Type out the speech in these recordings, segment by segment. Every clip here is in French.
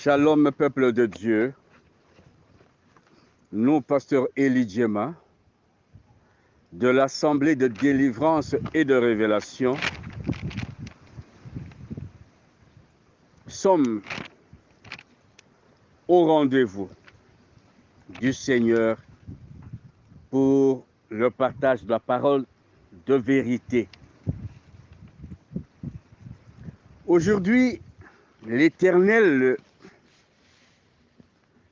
Shalom, peuple de Dieu. Nous, pasteur Eli Djema, de l'Assemblée de délivrance et de révélation, sommes au rendez-vous du Seigneur pour le partage de la parole de vérité. Aujourd'hui, l'Éternel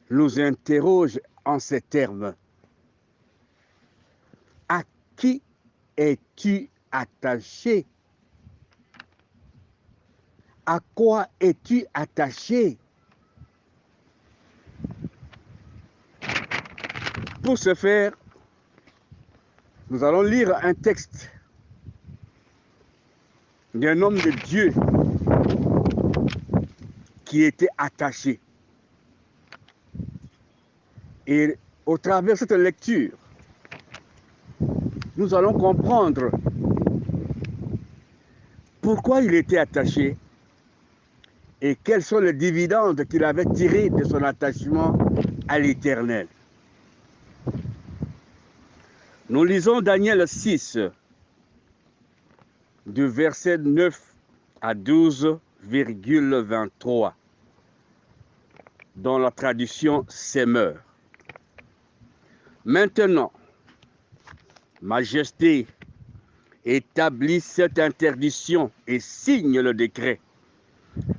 nous interroge en ces termes. À qui es-tu attaché? À quoi es-tu attaché? Pour ce faire, nous allons lire un texte d'un homme de Dieu qui était attaché. Et au travers de cette lecture, nous allons comprendre pourquoi il était attaché et quels sont les dividendes qu'il avait tirés de son attachement à l'Éternel. Nous lisons Daniel 6, du verset 9 à 12,23, dans la traduction Semeur. Maintenant, Majesté, établis cette interdiction et signe le décret,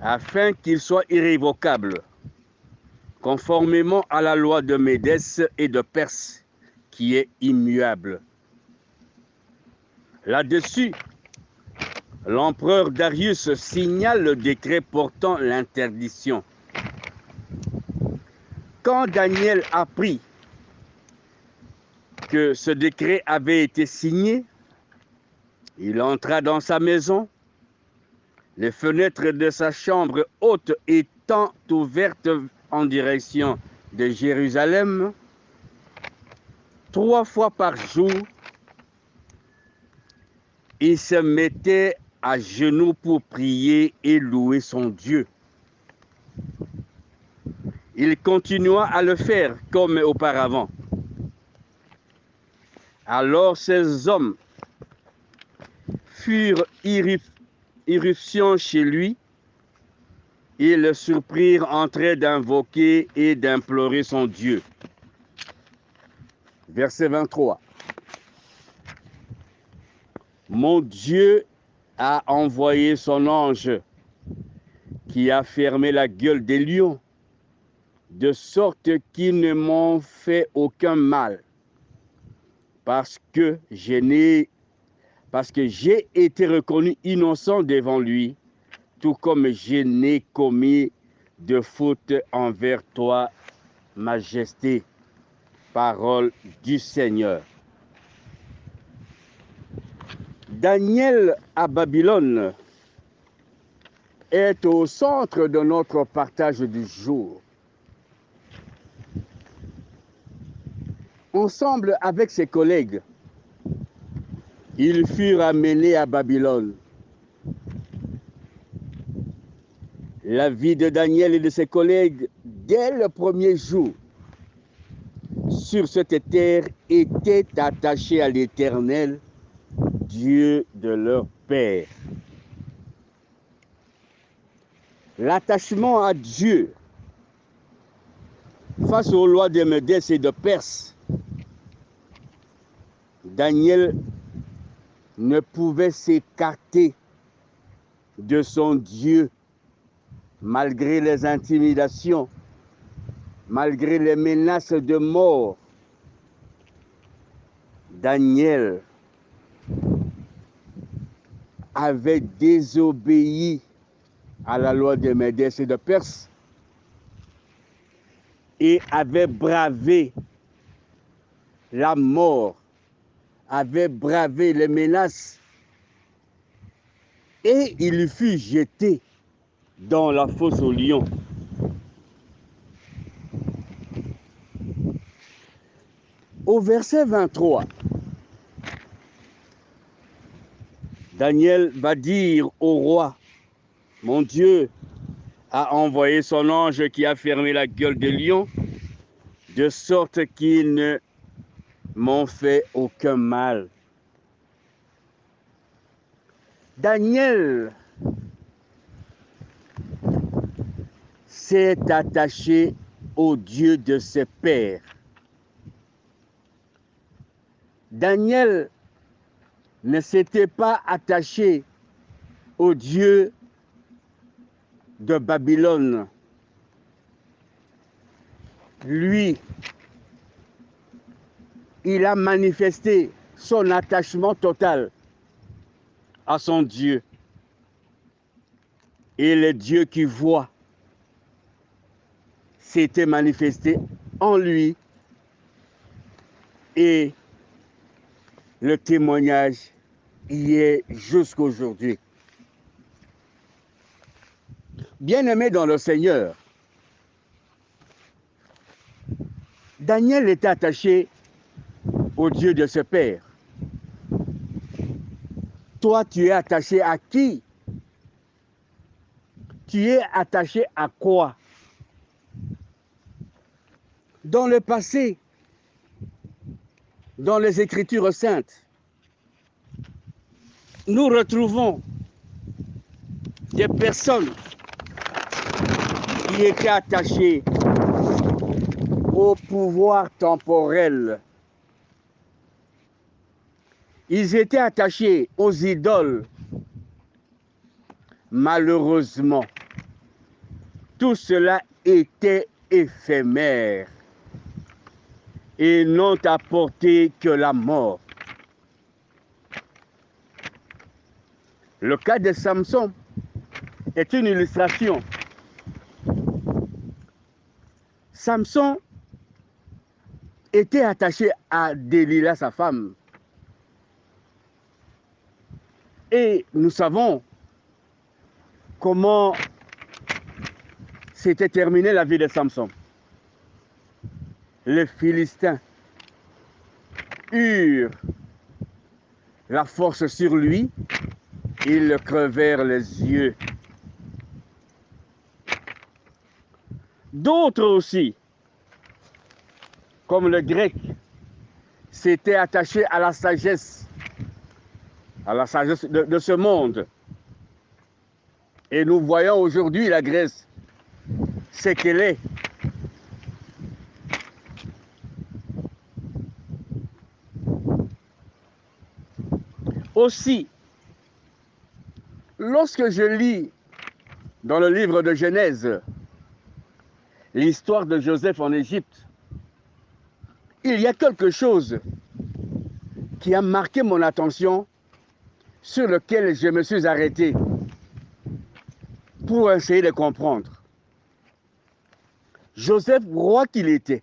afin qu'il soit irrévocable, conformément à la loi de Médès et de Perse, qui est immuable. Là-dessus, l'empereur Darius signale le décret portant l'interdiction. Quand Daniel apprit que ce décret avait été signé, il entra dans sa maison, les fenêtres de sa chambre haute étant ouvertes en direction de Jérusalem. 3 fois par jour, il se mettait à genoux pour prier et louer son Dieu. Il continua à le faire comme auparavant. Alors ces hommes furent irruption chez lui. Ils le surprirent en train d'invoquer et d'implorer son Dieu. Verset 23. Mon Dieu a envoyé son ange qui a fermé la gueule des lions, de sorte qu'ils ne m'ont fait aucun mal, parce que j'ai été reconnu innocent devant lui, tout comme je n'ai commis de faute envers toi, Majesté. Parole du Seigneur. Daniel à Babylone est au centre de notre partage du jour. Ensemble avec ses collègues, ils furent amenés à Babylone. La vie de Daniel et de ses collègues, dès le premier jour, sur cette terre, était attachée à l'Éternel, Dieu de leur père. L'attachement à Dieu face aux lois de Médès et de Perse, Daniel ne pouvait s'écarter de son Dieu malgré les intimidations, malgré les menaces de mort. Daniel avait désobéi à la loi de Médès et de Perse et avait bravé la mort, avait bravé les menaces, et il fut jeté dans la fosse aux lions. Au verset 23, Daniel va dire au roi, mon Dieu a envoyé son ange qui a fermé la gueule des lions, de sorte qu'ils ne m'ont fait aucun mal. Daniel s'est attaché au Dieu de ses pères. Daniel ne s'était pas attaché au Dieu de Babylone. Lui, il a manifesté son attachement total à son Dieu. Et le Dieu qui voit s'était manifesté en lui. Et le témoignage y est jusqu'aujourd'hui. Bien-aimé dans le Seigneur, Daniel était attaché au Dieu de ses pères. Toi, tu es attaché à qui? Tu es attaché à quoi? Dans le passé, dans les Écritures saintes, nous retrouvons des personnes qui étaient attachées au pouvoir temporel. Ils étaient attachés aux idoles. Malheureusement, tout cela était éphémère et n'ont apporté que la mort. Le cas de Samson est une illustration. Samson était attaché à Delilah, sa femme. Et nous savons comment s'était terminée la vie de Samson. Les Philistins eurent la force sur lui, ils le crevèrent les yeux. D'autres aussi, comme le grec, s'étaient attachés à la sagesse de ce monde. Et nous voyons aujourd'hui la Grèce, ce qu'elle est. Aussi, lorsque je lis dans le livre de Genèse l'histoire de Joseph en Égypte, il y a quelque chose qui a marqué mon attention, sur lequel je me suis arrêté pour essayer de comprendre. Joseph, roi qu'il était,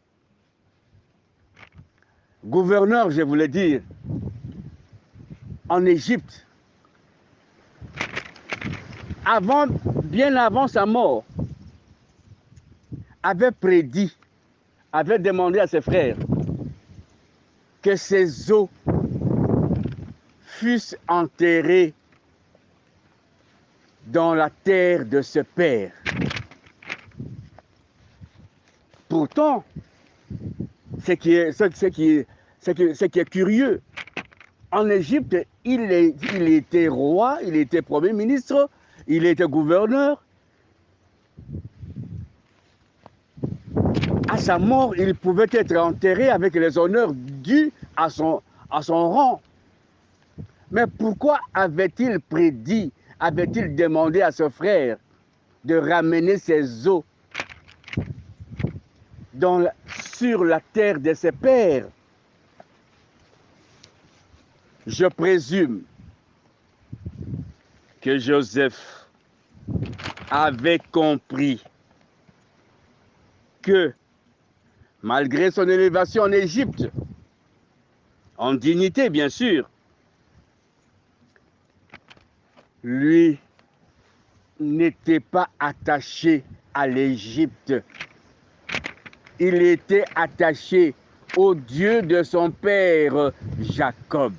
gouverneur, je voulais dire, en Égypte, bien avant sa mort, avait prédit, avait demandé à ses frères que ses os fussent enterrés dans la terre de ce père. Pourtant, ce qui est curieux, en Égypte, il était roi, il était premier ministre, il était gouverneur. À sa mort, il pouvait être enterré avec les honneurs dus à son rang. Mais pourquoi avait-il prédit, avait-il demandé à ce frère de ramener ses os sur la terre de ses pères? Je présume que Joseph avait compris que malgré son élévation en Égypte, en dignité bien sûr, lui n'était pas attaché à l'Égypte. Il était attaché au Dieu de son père Jacob.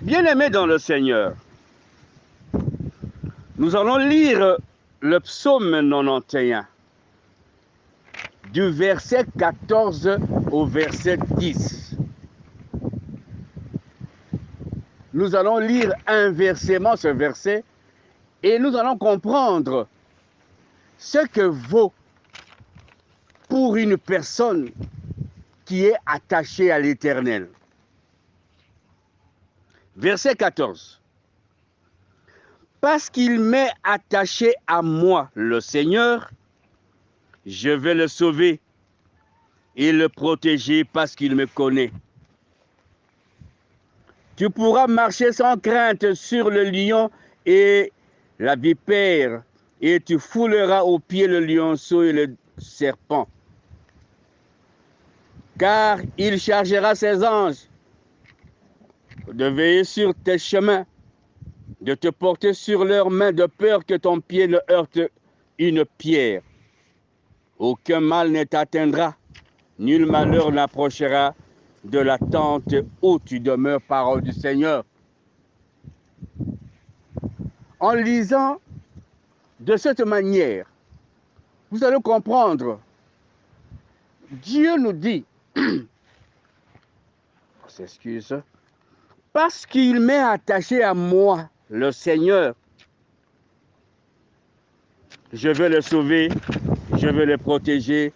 Bien-aimé dans le Seigneur, Nous allons lire le psaume 91, du verset 14 au verset 10. Nous allons lire inversement ce verset et nous allons comprendre ce que vaut pour une personne qui est attachée à l'Éternel. Verset 14. Parce qu'il m'est attaché à moi, le Seigneur, je vais le sauver et le protéger parce qu'il me connaît. Tu pourras marcher sans crainte sur le lion et la vipère, et tu fouleras aux pieds le lionceau et le serpent. Car il chargera ses anges de veiller sur tes chemins, de te porter sur leurs mains, de peur que ton pied ne heurte une pierre. Aucun mal ne t'atteindra, nul malheur n'approchera de la tente où tu demeures, parole du Seigneur. En lisant de cette manière, vous allez comprendre, Dieu nous dit, on s'excuse, parce qu'il m'est attaché à moi, le Seigneur, je vais le sauver, je vais le protéger,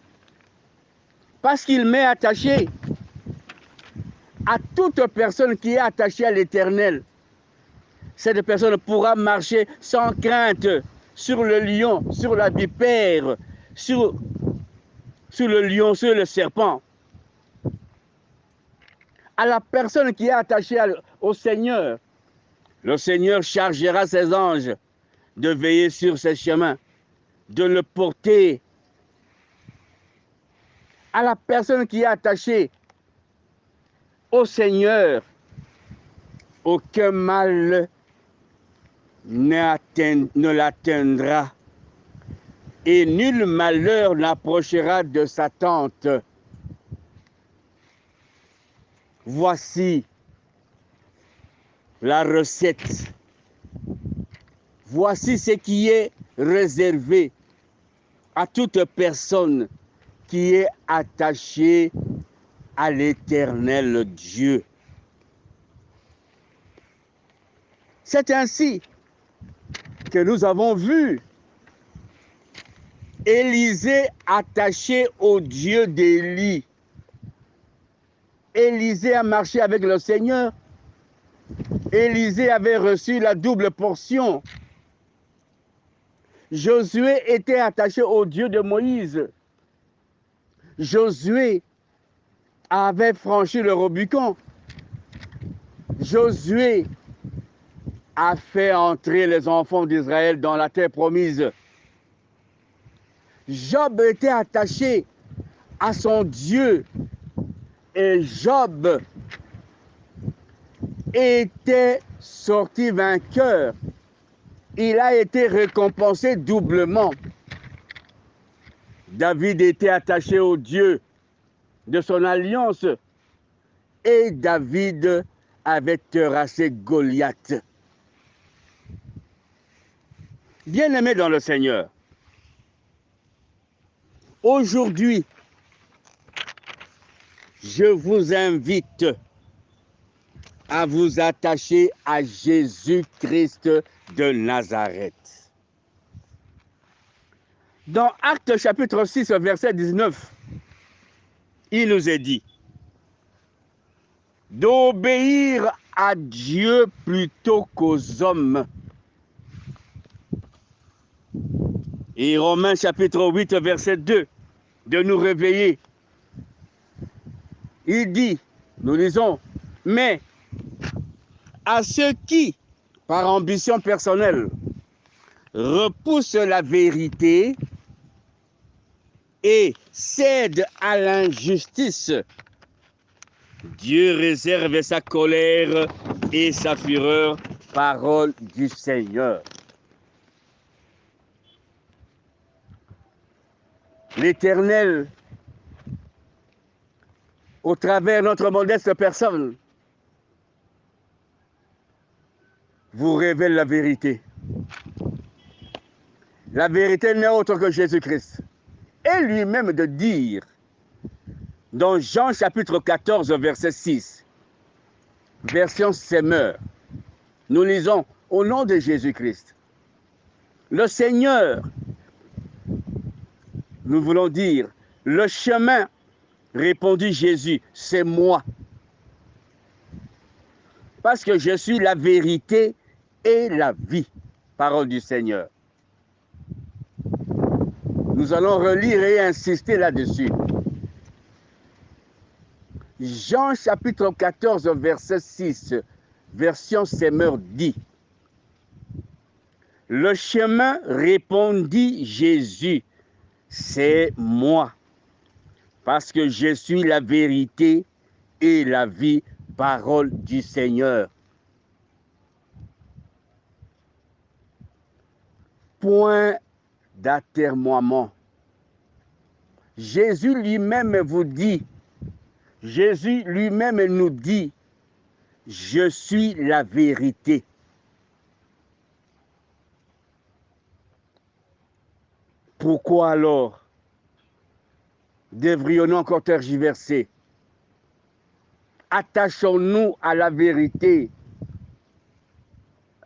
parce qu'il m'est attaché à toute personne qui est attachée à l'Éternel. Cette personne pourra marcher sans crainte sur le lion, sur la vipère, sur le lion, sur le serpent. À la personne qui est attachée au Seigneur, le Seigneur chargera ses anges de veiller sur ses chemins, de le porter. À la personne qui est attachée au Seigneur, aucun mal ne l'atteindra et nul malheur n'approchera de sa tente. Voici la recette. Voici ce qui est réservé à toute personne qui est attachée à l'Éternel Dieu. C'est ainsi que nous avons vu Élisée attaché au Dieu d'Élie. Élisée a marché avec le Seigneur. Élisée avait reçu la double portion. Josué était attaché au Dieu de Moïse. Josué avait franchi le Rubicon. Josué a fait entrer les enfants d'Israël dans la terre promise. Job était attaché à son Dieu et Job était sorti vainqueur. Il a été récompensé doublement. David était attaché au Dieu de son alliance et David avait terrassé Goliath. Bien-aimés dans le Seigneur, aujourd'hui, je vous invite à vous attacher à Jésus-Christ de Nazareth. Dans Actes chapitre 6, verset 19, il nous est dit d'obéir à Dieu plutôt qu'aux hommes. Et Romains chapitre 8, verset 2, de nous réveiller. Il dit, nous lisons, mais à ceux qui, par ambition personnelle, repoussent la vérité et cèdent à l'injustice, Dieu réserve sa colère et sa fureur, parole du Seigneur. L'Éternel, au travers de notre modeste personne, vous révèle la vérité. La vérité n'est autre que Jésus-Christ. Et lui-même de dire, dans Jean chapitre 14, verset 6, version Semeur, nous lisons au nom de Jésus-Christ. Le Seigneur, nous voulons dire, le chemin, répondit Jésus, c'est moi. Parce que je suis la vérité et la vie. Parole du Seigneur. Nous allons relire et insister là-dessus. Jean chapitre 14, verset 6, version Semeur dit, le chemin, répondit Jésus, c'est moi, parce que je suis la vérité et la vie, parole du Seigneur. Point d'atermoiement. Jésus lui-même vous dit, Jésus lui-même nous dit, je suis la vérité. Pourquoi alors devrions-nous encore tergiverser? Attachons-nous à la vérité.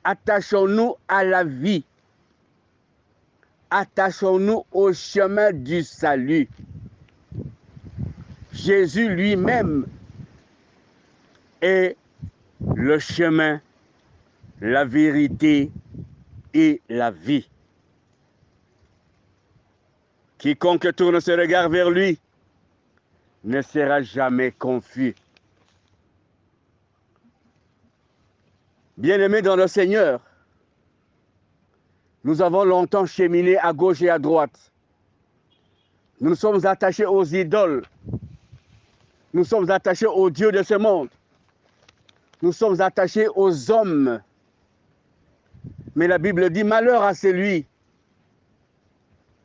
Attachons-nous à la vie. Attachons-nous au chemin du salut. Jésus lui-même est le chemin, la vérité et la vie. Quiconque tourne ses regards vers lui ne sera jamais confus. Bien-aimés dans le Seigneur, nous avons longtemps cheminé à gauche et à droite. Nous nous sommes attachés aux idoles. Nous sommes attachés aux dieux de ce monde. Nous sommes attachés aux hommes. Mais la Bible dit, malheur à celui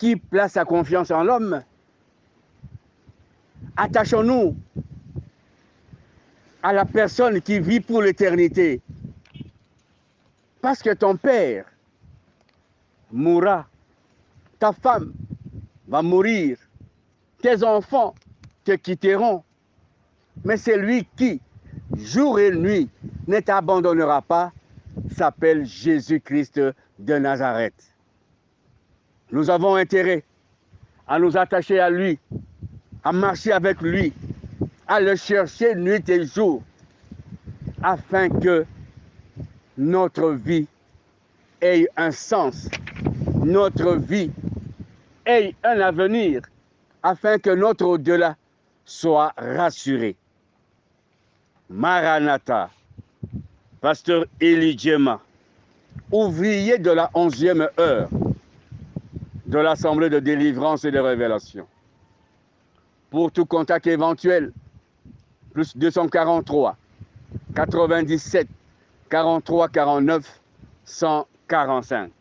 qui place sa confiance en l'homme. Attachons-nous à la personne qui vit pour l'éternité. Parce que ton père mourra, ta femme va mourir, tes enfants te quitteront. Mais celui qui, jour et nuit, ne t'abandonnera pas, s'appelle Jésus-Christ de Nazareth. Nous avons intérêt à nous attacher à lui, à marcher avec lui, à le chercher nuit et jour, afin que notre vie ait un sens, notre vie ait un avenir, afin que notre au-delà soit rassuré. Maranatha, pasteur Élie Djema, ouvrier de la 11e heure de l'Assemblée de délivrance et de révélation. Pour tout contact éventuel, plus 243 97 43 49 145.